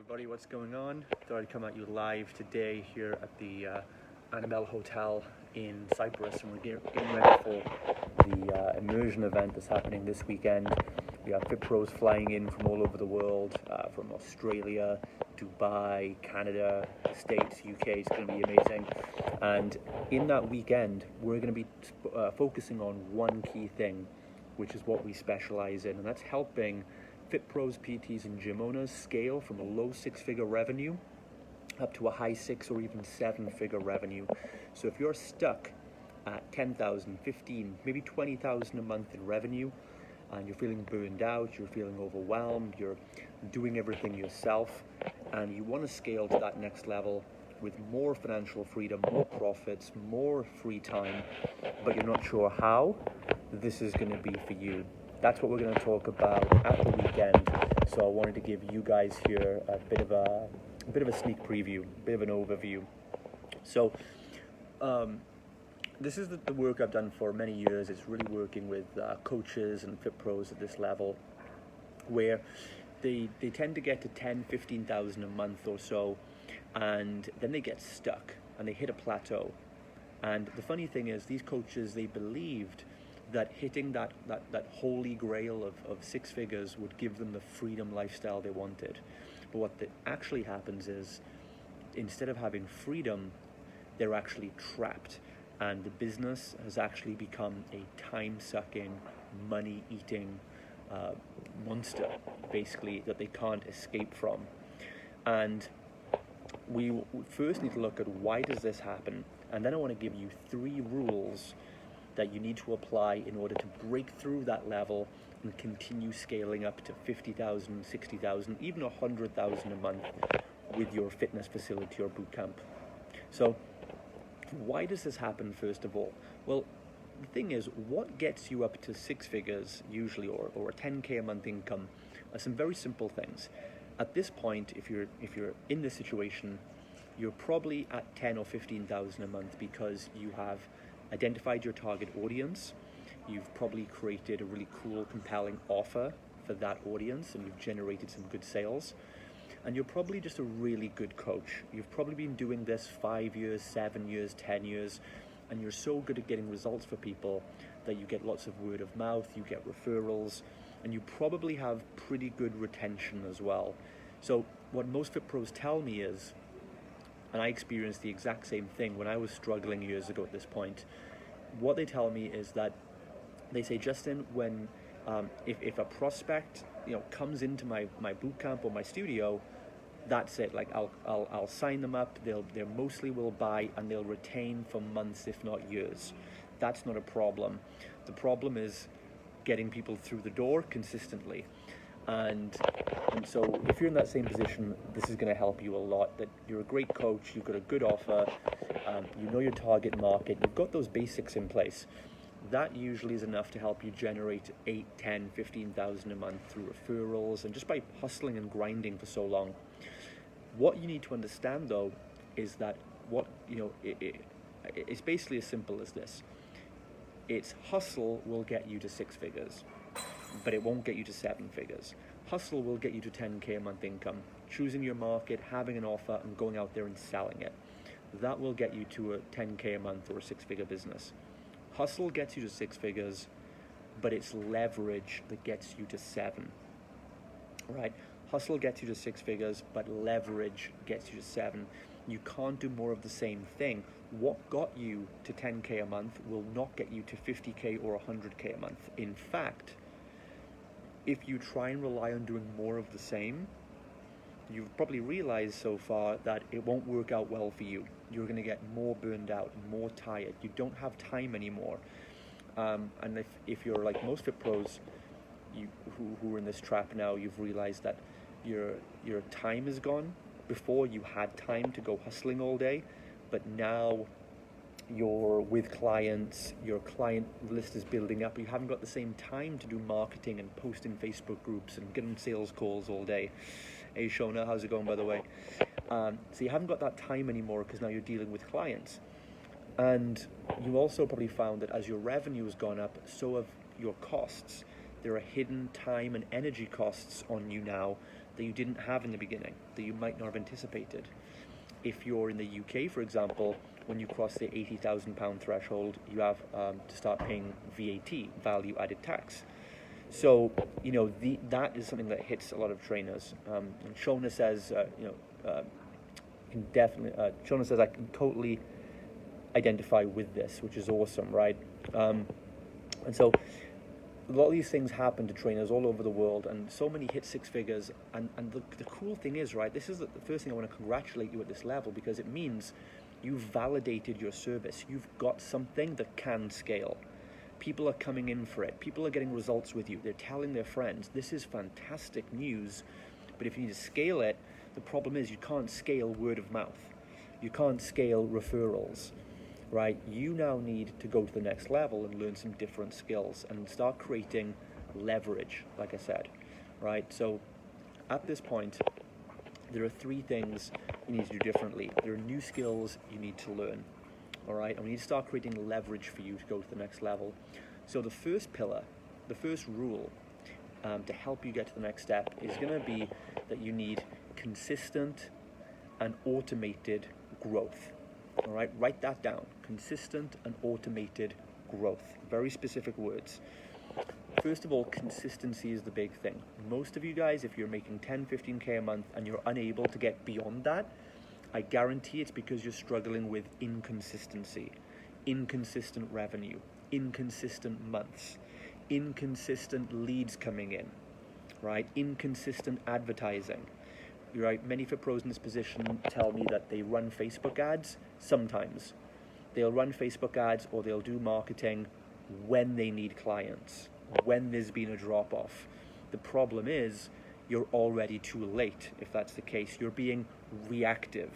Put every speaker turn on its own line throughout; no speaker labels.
everybody, what's going on? Thought I'd come at you live today here at the Annabelle Hotel in Cyprus, and we're getting ready for the immersion event that's happening this weekend. We have fit pros flying in from all over the world, from Australia, Dubai, Canada, the States, UK. It's going to be amazing. And in that weekend, we're going to be focusing on one key thing, which is what we specialize in, and that's helping fit pros, PTs, and gym owners scale from a low six-figure revenue up to a high six or even seven-figure revenue. So if you're stuck at 10,000, 15, maybe 20,000 a month in revenue, and you're feeling burned out, you're feeling overwhelmed, you're doing everything yourself, and you want to scale to that next level with more financial freedom, more profits, more free time, but you're not sure how, this is going to be for you. That's what we're going to talk about at the weekend. So I wanted to give you guys here a bit of a sneak preview, a bit of an overview. So this is the work I've done for many years. It's really working with coaches and fit pros at this level, where they tend to get to 10, 15,000 a month or so, and then they get stuck and they hit a plateau. And the funny thing is, these coaches, they believed that hitting that holy grail of six figures would give them the freedom lifestyle they wanted. But what actually happens is, instead of having freedom, they're actually trapped, and the business has actually become a time-sucking, money-eating monster, basically, that they can't escape from. And we first need to look at why does this happen, and then I want to give you 3 rules that you need to apply in order to break through that level and continue scaling up to 50,000, 60,000, even 100,000 a month with your fitness facility or bootcamp. So why does this happen, first of all? Well, the thing is, what gets you up to 6 figures usually, or a 10K a month income, are some very simple things. At this point, if you're in this situation, you're probably at 10 or 15,000 a month because you have identified your target audience, you've probably created a really cool, compelling offer for that audience, and you've generated some good sales, and you're probably just a really good coach. You've probably been doing this 5 years, 7 years, 10 years, and you're so good at getting results for people that you get lots of word of mouth, you get referrals, and you probably have pretty good retention as well. So what most fit pros tell me is, and I experienced the exact same thing when I was struggling years ago at this point, what they tell me is that they say, Justin, when if a prospect comes into my boot camp or my studio, that's it. Like I'll sign them up. They mostly will buy, and they'll retain for months, if not years. That's not a problem. The problem is getting people through the door consistently. And so if you're in that same position, this is going to help you a lot. That you're a great coach, you've got a good offer, you know your target market, you've got those basics in place. That usually is enough to help you generate 8, 10, 15,000 a month through referrals and just by hustling and grinding for so long. What you need to understand, though, is that it's basically as simple as this. It's hustle will get you to 6 figures, but it won't get you to 7 figures. Hustle will get you to 10K a month income. Choosing your market, having an offer, and going out there and selling it. That will get you to a 10K a month or a 6-figure business. Hustle gets you to 6 figures, but it's leverage that gets you to 7. Right? Hustle gets you to 6 figures, but leverage gets you to 7. You can't do more of the same thing. What got you to 10K a month will not get you to 50K or 100K a month. In fact, if you try and rely on doing more of the same, you've probably realized so far that it won't work out well for you. You're going to get more burned out, more tired. You don't have time anymore. And if you're like most fit pros who are in this trap now, you've realized that your time is gone. Before, you had time to go hustling all day, but now you're with clients, your client list is building up, you haven't got the same time to do marketing and post in Facebook groups and get on sales calls all day. Hey Shona, how's it going, by the way? So you haven't got that time anymore because now you're dealing with clients. And you also probably found that as your revenue has gone up, so have your costs. There are hidden time and energy costs on you now that you didn't have in the beginning, that you might not have anticipated. If you're in the UK, for example, when you cross the £80,000 threshold, you have to start paying VAT, value added tax. So, that is something that hits a lot of trainers. And Shona says, Shona says, I can totally identify with this, which is awesome, right? And so a lot of these things happen to trainers all over the world, and so many hit six figures. And the cool thing is, right, this is the first thing I want to congratulate you at this level, because it means you've validated your service. You've got something that can scale. People are coming in for it. People are getting results with you. They're telling their friends. This is fantastic news. But if you need to scale it, the problem is you can't scale word of mouth. You can't scale referrals, right? You now need to go to the next level and learn some different skills and start creating leverage, like I said, right? So at this point, there are three things you need to do differently. There are new skills you need to learn, all right? And we need to start creating leverage for you to go to the next level. So the first pillar, the first rule to help you get to the next step is going to be that you need consistent and automated growth. All right, write that down. Consistent and automated growth. Very specific words. First of all, consistency is the big thing. Most of you guys, if you're making 10, 15K a month and you're unable to get beyond that, I guarantee it's because you're struggling with inconsistency, inconsistent revenue, inconsistent months, inconsistent leads coming in, right? Inconsistent advertising. Right, many fit pros in this position tell me that they run Facebook ads sometimes. They'll run Facebook ads or they'll do marketing when they need clients, when there's been a drop-off. The problem is you're already too late if that's the case. You're being reactive,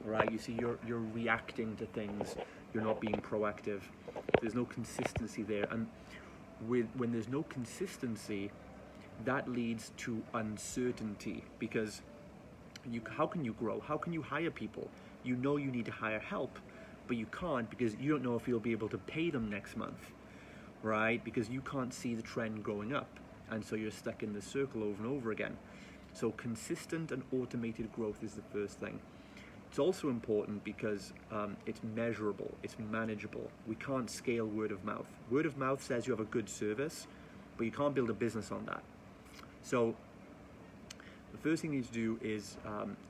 right? You see, you're reacting to things. You're not being proactive. There's no consistency there. And when there's no consistency, that leads to uncertainty, because how can you grow? How can you hire people? You know you need to hire help, but you can't because you don't know if you'll be able to pay them next month, right? Because you can't see the trend growing up, and so you're stuck in this circle over and over again. So consistent and automated growth is the first thing. It's also important because it's measurable, it's manageable. We can't scale word of mouth. Word of mouth says you have a good service, but you can't build a business on that. So the first thing you need to do is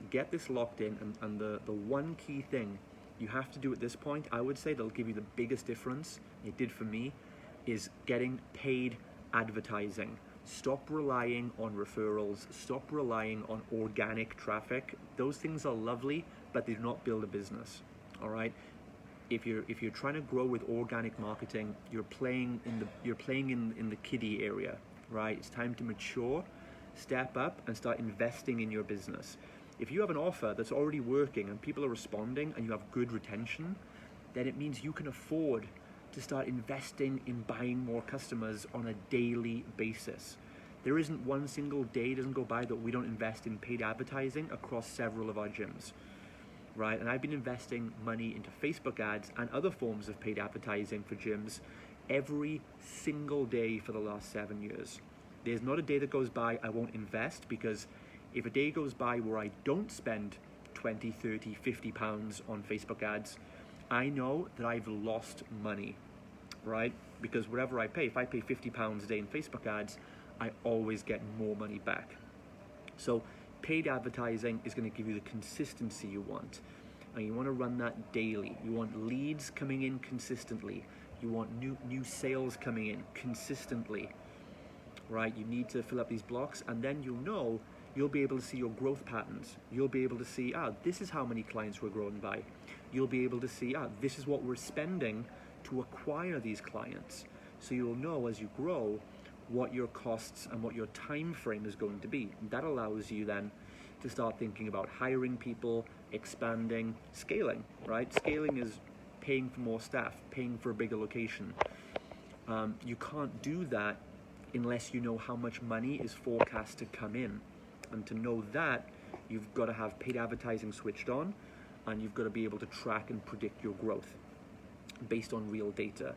get this locked in, and the one key thing you have to do at this point, I would say that'll give you the biggest difference, it did for me, is getting paid advertising. Stop relying on referrals, stop relying on organic traffic. Those things are lovely, but they do not build a business, all right? If you're trying to grow with organic marketing, you're playing in the kiddie area, right? It's time to mature, step up, and start investing in your business. If you have an offer that's already working and people are responding and you have good retention, then it means you can afford to start investing in buying more customers on a daily basis. There isn't one single day doesn't go by that we don't invest in paid advertising across several of our gyms, right? And I've been investing money into Facebook ads and other forms of paid advertising for gyms every single day for the last 7 years. There's not a day that goes by I won't invest, because if a day goes by where I don't spend 20, 30, 50 pounds on Facebook ads, I know that I've lost money, right? Because whatever I pay, if I pay 50 pounds a day in Facebook ads, I always get more money back. So paid advertising is going to give you the consistency you want. And you want to run that daily. You want leads coming in consistently. You want new sales coming in consistently. Right, you need to fill up these blocks, and then you'll be able to see your growth patterns. You'll be able to see, this is how many clients we're growing by. You'll be able to see, this is what we're spending to acquire these clients. So you'll know as you grow what your costs and what your time frame is going to be. And that allows you then to start thinking about hiring people, expanding, scaling, right? Scaling is paying for more staff, paying for a bigger location. You can't do that unless you know how much money is forecast to come in. And to know that, you've got to have paid advertising switched on, and you've got to be able to track and predict your growth based on real data.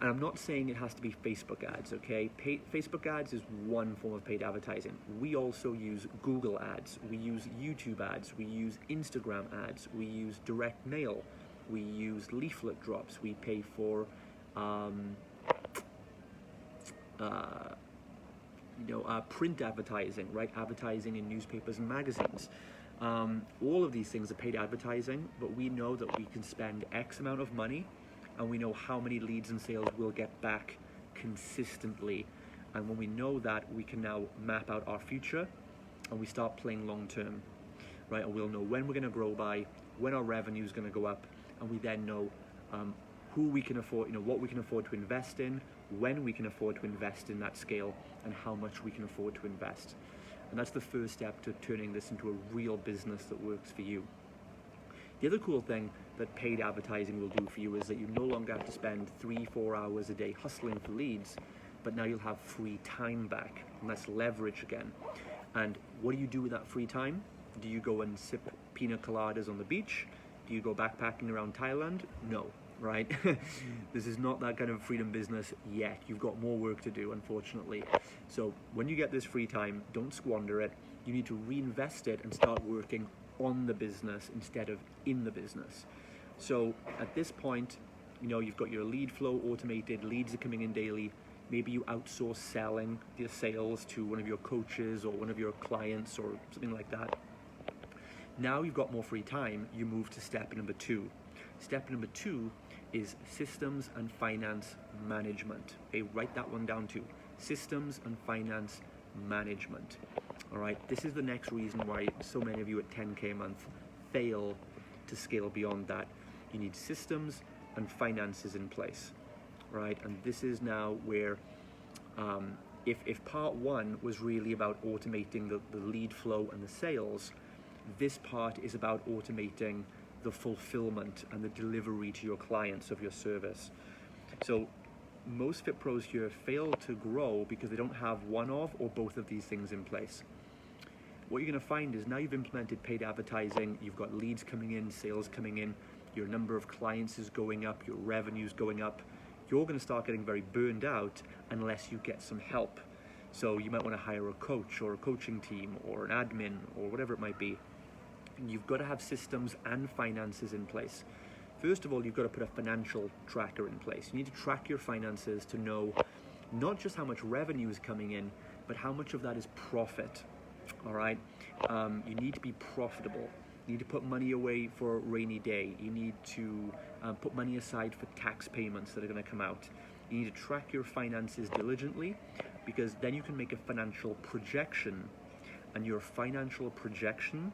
And I'm not saying it has to be Facebook ads, okay? Facebook ads is one form of paid advertising. We also use Google ads, we use YouTube ads, we use Instagram ads, we use direct mail, we use leaflet drops, we pay for print advertising, right? Advertising in newspapers and magazines. All of these things are paid advertising, but we know that we can spend X amount of money and we know how many leads and sales we'll get back consistently. And when we know that, we can now map out our future and we start playing long term, right? And we'll know when we're going to grow by, when our revenue is going to go up, and we then know who we can afford, what we can afford to invest in, when we can afford to invest in that scale, and how much we can afford to invest. And that's the first step to turning this into a real business that works for you. The other cool thing that paid advertising will do for you is that you no longer have to spend 3-4 hours a day hustling for leads, but now you'll have free time back, and that's leverage again. And what do you do with that free time? Do you go and sip pina coladas on the beach? Do you go backpacking around Thailand? No, right? This is not that kind of freedom business yet. You've got more work to do, unfortunately. So when you get this free time, don't squander it. You need to reinvest it and start working on the business instead of in the business. So at this point, you've got your lead flow automated, leads are coming in daily. Maybe you outsource selling your sales to one of your coaches or one of your clients or something like that. Now you've got more free time, you move to step number 2. Step number 2 is systems and finance management. Okay, write that one down too. Systems and finance management. All right, this is the next reason why so many of you at 10K a month fail to scale beyond that. You need systems and finances in place, right? And this is now where, if part 1 was really about automating the lead flow and the sales, this part is about automating the fulfillment and the delivery to your clients of your service. So most Fit Pros here fail to grow because they don't have one of or both of these things in place. What you're going to find is now you've implemented paid advertising, you've got leads coming in, sales coming in, your number of clients is going up, your revenue's going up. You're going to start getting very burned out unless you get some help. So you might want to hire a coach or a coaching team or an admin or whatever it might be. And you've got to have systems and finances in place. First of all, you've got to put a financial tracker in place. You need to track your finances to know not just how much revenue is coming in, but how much of that is profit. All right, you need to be profitable. You need to put money away for a rainy day. You need to put money aside for tax payments that are going to come out. You need to track your finances diligently, because then you can make a financial projection, and your financial projection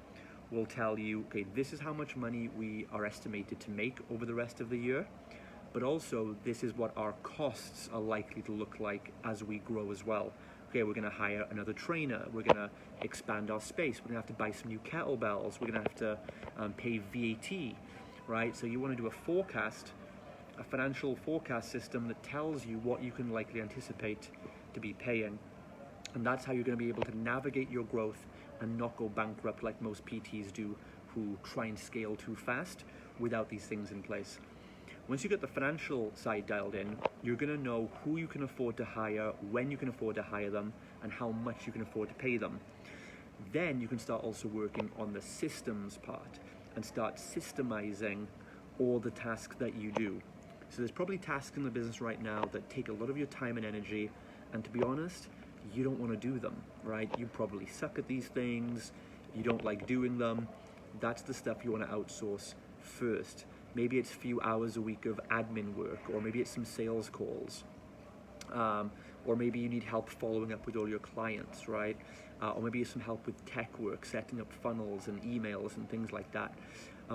will tell you, okay, this is how much money we are estimated to make over the rest of the year, but also this is what our costs are likely to look like as we grow as well. Okay, we're going to hire another trainer, we're going to expand our space, we're going to have to buy some new kettlebells, we're going to have to pay VAT, right? So you want to do a forecast, a financial forecast system that tells you what you can likely anticipate to be paying. And that's how you're going to be able to navigate your growth and not go bankrupt like most PTs do, who try and scale too fast without these things in place. Once you get the financial side dialed in, you're going to know who you can afford to hire, when you can afford to hire them, and how much you can afford to pay them. Then you can start also working on the systems part and start systemizing all the tasks that you do. So there's probably tasks in the business right now that take a lot of your time and energy, and to be honest, you don't want to do them, right? You probably suck at these things, you don't like doing them. That's the stuff you want to outsource first. Maybe it's a few hours a week of admin work, or maybe it's some sales calls, or maybe you need help following up with all your clients, right? Or maybe it's some help with tech work, setting up funnels and emails and things like that.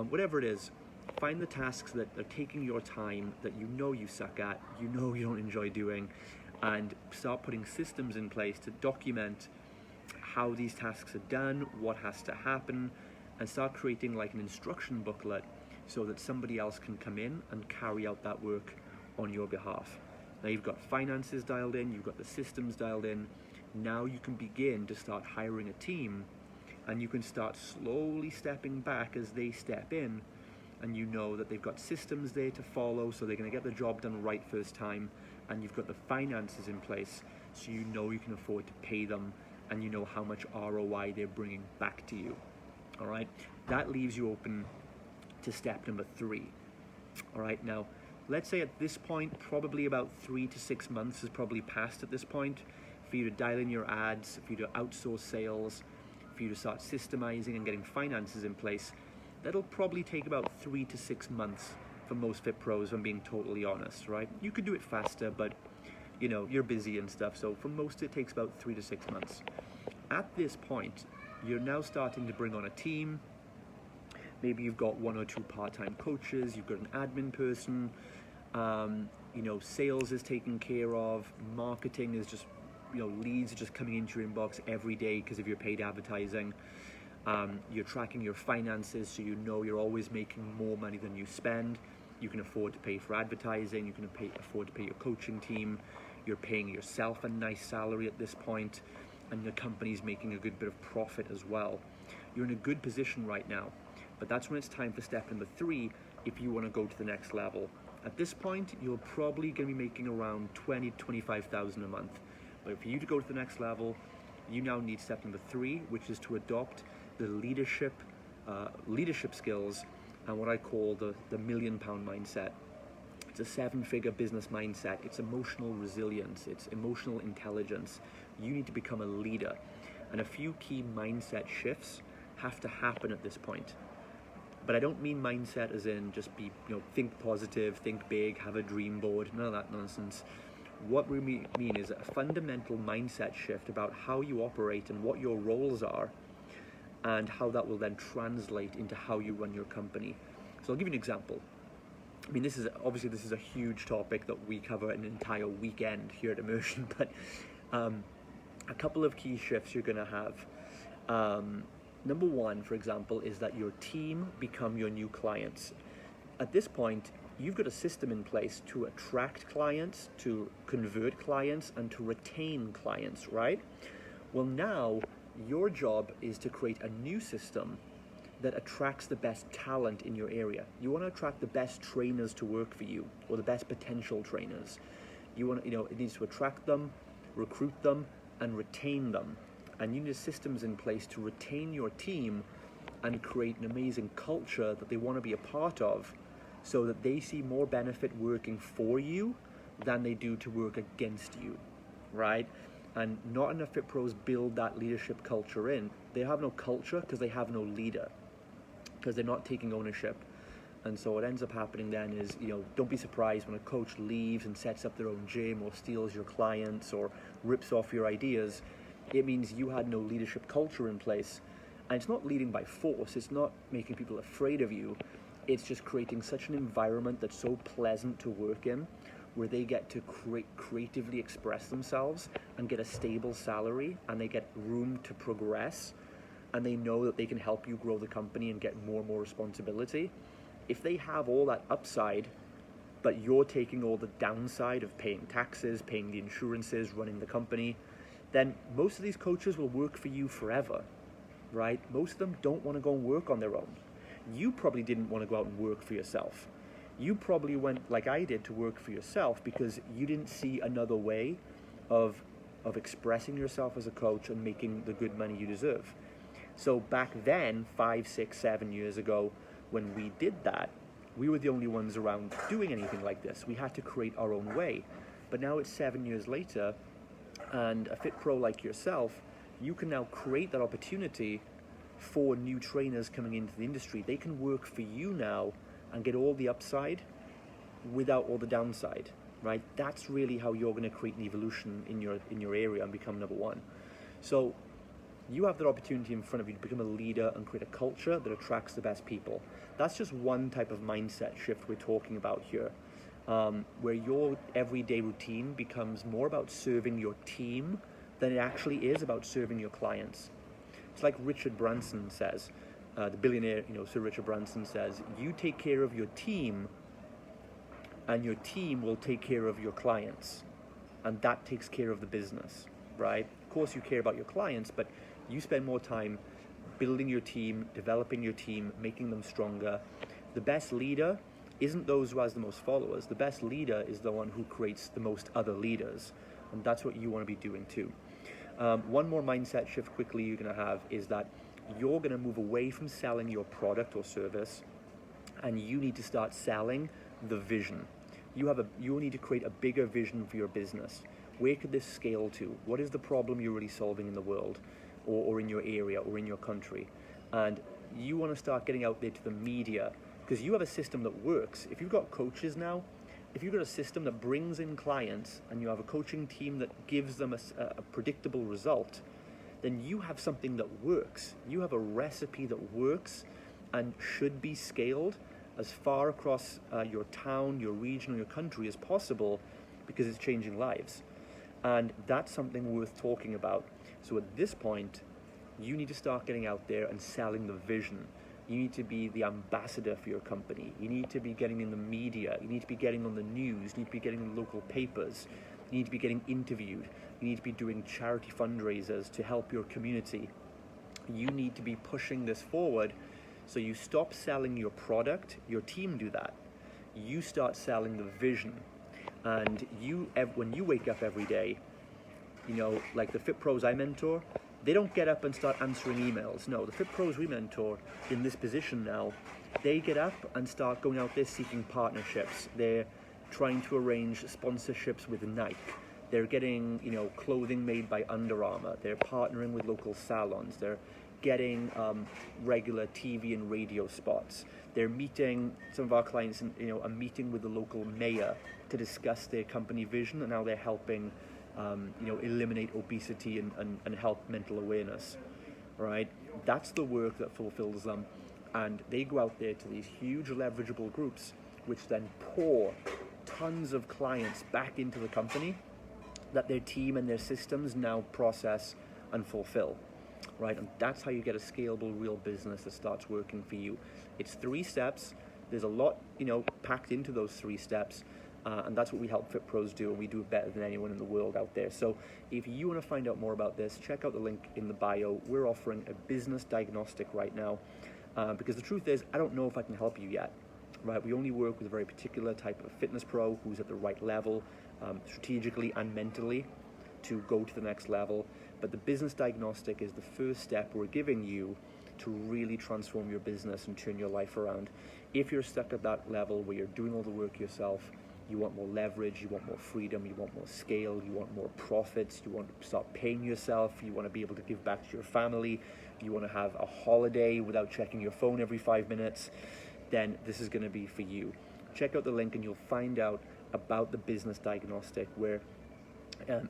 Whatever it is, find the tasks that are taking your time, that you know you suck at, you know you don't enjoy doing, and start putting systems in place to document how these tasks are done, what has to happen, and start creating like an instruction booklet so that somebody else can come in and carry out that work on your behalf. Now you've got finances dialed in, you've got the systems dialed in. Now you can begin to start hiring a team, and you can start slowly stepping back as they step in and you know that they've got systems there to follow, so they're going to get the job done right first time, and you've got the finances in place, so you know you can afford to pay them, and you know how much ROI they're bringing back to you. All right, that leaves you open to step number 3. All right, now let's say at this point, probably about 3 to 6 months has probably passed at this point for you to dial in your ads, for you to outsource sales, for you to start systemizing and getting finances in place. That'll probably take about 3 to 6 months for most fit pros, if I'm being totally honest, right? You could do it faster, but you know, you're busy and stuff, so for most it takes about 3 to 6 months. At this point, you're now starting to bring on a team. Maybe you've got 1 or 2 part-time coaches, you've got an admin person, you know, sales is taken care of, marketing is just, you know, leads are just coming into your inbox every day because of your paid advertising. You're tracking your finances, so you know you're always making more money than you spend. You can afford to pay for advertising, you can afford to pay your coaching team, you're paying yourself a nice salary at this point, and the company's making a good bit of profit as well. You're in a good position right now, but that's when it's time for step number 3 if you want to go to the next level. At this point, you're probably going to be making around $20,000 to $25,000 a month. But for you to go to the next level, you now need step number 3, which is to adopt the leadership skills and what I call the £1 million mindset. It's a 7-figure business mindset. It's emotional resilience. It's emotional intelligence. You need to become a leader. And a few key mindset shifts have to happen at this point. But I don't mean mindset as in just be, you know, think positive, think big, have a dream board, none of that nonsense. What we mean is a fundamental mindset shift about how you operate and what your roles are, and how that will then translate into how you run your company. So I'll give you an example. I mean, this is a huge topic that we cover an entire weekend here at Immersion, but a couple of key shifts you're going to have. Number 1, for example, is that your team become your new clients. At this point, you've got a system in place to attract clients, to convert clients, and to retain clients, right? Well, now your job is to create a new system that attracts the best talent in your area. You want to attract the best trainers to work for you, or the best potential trainers. You want, it needs to attract them, recruit them, and retain them. And you need systems in place to retain your team and create an amazing culture that they want to be a part of, so that they see more benefit working for you than they do to work against you, right? And not enough fit pros build that leadership culture in. They have no culture because they have no leader, because they're not taking ownership. And so what ends up happening then is, don't be surprised when a coach leaves and sets up their own gym, or steals your clients, or rips off your ideas. It means you had no leadership culture in place. And it's not leading by force, it's not making people afraid of you. It's just creating such an environment that's so pleasant to work in, where they get to creatively express themselves and get a stable salary, and they get room to progress, and they know that they can help you grow the company and get more and more responsibility. If they have all that upside, but you're taking all the downside of paying taxes, paying the insurances, running the company, then most of these coaches will work for you forever, right? Most of them don't want to go and work on their own. You probably didn't want to go out and work for yourself. You probably went, like I did, to work for yourself because you didn't see another way of expressing yourself as a coach and making the good money you deserve. So back then, 5, 6, 7 years ago, when we did that, we were the only ones around doing anything like this. We had to create our own way. But now it's 7 years later, and a fit pro like yourself, you can now create that opportunity for new trainers coming into the industry. They can work for you now and get all the upside without all the downside, right? That's really how you're going to create an evolution in your area and become number one. So you have that opportunity in front of you to become a leader and create a culture that attracts the best people. That's just one type of mindset shift we're talking about here, where your everyday routine becomes more about serving your team than it actually is about serving your clients. It's like Richard Branson says, the billionaire, Sir Richard Branson says, you take care of your team and your team will take care of your clients. And that takes care of the business, right? Of course you care about your clients, but you spend more time building your team, developing your team, making them stronger. The best leader isn't those who has the most followers. The best leader is the one who creates the most other leaders. And that's what you want to be doing too. One more mindset shift quickly you're going to have is that you're going to move away from selling your product or service, and you need to start selling the vision. You need to create a bigger vision for your business. Where could this scale to? What is the problem you're really solving in the world, or in your area, or in your country? And you want to start getting out there to the media, because you have a system that works. If you've got coaches now, if you've got a system that brings in clients, and you have a coaching team that gives them a predictable result, then you have something that works. You have a recipe that works and should be scaled as far across your town, your region, or your country as possible, because it's changing lives. And that's something worth talking about. So at this point, you need to start getting out there and selling the vision. You need to be the ambassador for your company. You need to be getting in the media. You need to be getting on the news. You need to be getting in the local papers. You need to be getting interviewed. You need to be doing charity fundraisers to help your community. You need to be pushing this forward. So you stop selling your product. Your team do that. You start selling the vision. And when you wake up every day, like the Fit Pros I mentor, they don't get up and start answering emails. No, the Fit Pros we mentor in this position now, they get up and start going out there seeking partnerships. They're trying to arrange sponsorships with Nike. They're getting, clothing made by Under Armour. They're partnering with local salons. They're getting regular TV and radio spots. They're meeting some of our clients in, a meeting with the local mayor to discuss their company vision and how they're helping, eliminate obesity and help mental awareness, right? That's the work that fulfills them. And they go out there to these huge leverageable groups, which then pour tons of clients back into the company that their team and their systems now process and fulfill, right? And that's how you get a scalable real business that starts working for you. It's 3 steps. There's a lot, packed into those 3 steps. And that's what we help Fit Pros do, and we do it better than anyone in the world out there. So if you want to find out more about this, check out the link in the bio. We're offering a business diagnostic right now, because the truth is, I don't know if I can help you yet, right? We only work with a very particular type of fitness pro who's at the right level, strategically and mentally, to go to the next level. But the business diagnostic is the first step we're giving you to really transform your business and turn your life around. If you're stuck at that level where you're doing all the work yourself, you want more leverage, you want more freedom, you want more scale, you want more profits, you want to start paying yourself, you want to be able to give back to your family, you want to have a holiday without checking your phone every 5 minutes, then this is going to be for you. Check out the link and you'll find out about the business diagnostic, where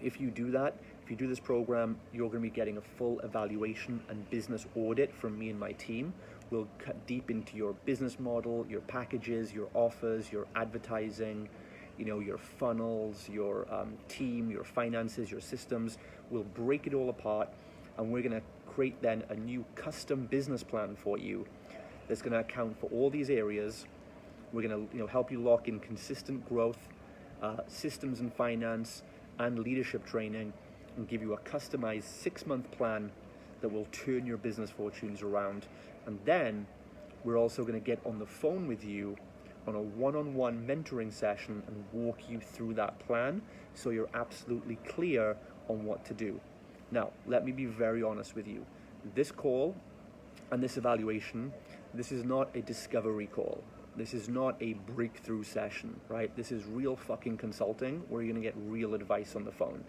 if you do that, if you do this program, you're going to be getting a full evaluation and business audit from me and my team. We'll cut deep into your business model, your packages, your offers, your advertising, your funnels, your team, your finances, your systems. We'll break it all apart, and we're going to create then a new custom business plan for you that's going to account for all these areas. We're going to help you lock in consistent growth, systems and finance, and leadership training, and give you a customized 6-month plan that will turn your business fortunes around. And then we're also going to get on the phone with you on a one-on-one mentoring session and walk you through that plan, so you're absolutely clear on what to do. Now, let me be very honest with you. This call and this evaluation, this is not a discovery call. This is not a breakthrough session, right? This is real fucking consulting where you're going to get real advice on the phone.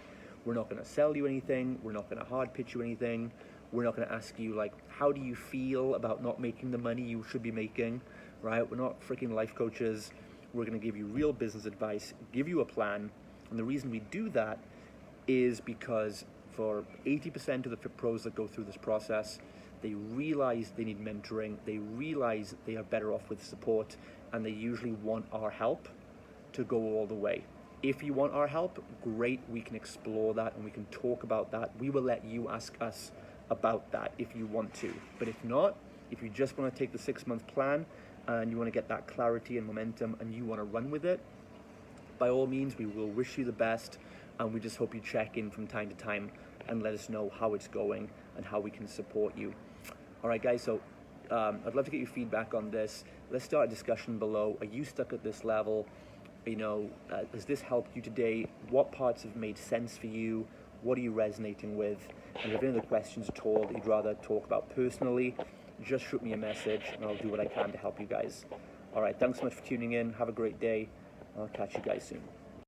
We're not going to sell you anything. We're not going to hard pitch you anything. We're not going to ask you, how do you feel about not making the money you should be making, right? We're not freaking life coaches. We're going to give you real business advice, give you a plan. And the reason we do that is because for 80% of the Fit Pros that go through this process, they realize they need mentoring, they realize they are better off with support, and they usually want our help to go all the way. If you want our help, great, we can explore that and we can talk about that. We will let you ask us about that if you want to. But if not, if you just want to take the 6-month plan and you want to get that clarity and momentum and you want to run with it, by all means, we will wish you the best, and we just hope you check in from time to time and let us know how it's going and how we can support you. All right, guys, so I'd love to get your feedback on this. Let's start a discussion below. Are you stuck at this level? Has this helped you today? What parts have made sense for you? What are you resonating with? And if you have any other questions at all that you'd rather talk about personally, just shoot me a message and I'll do what I can to help you guys. All right, thanks so much for tuning in. Have a great day. I'll catch you guys soon.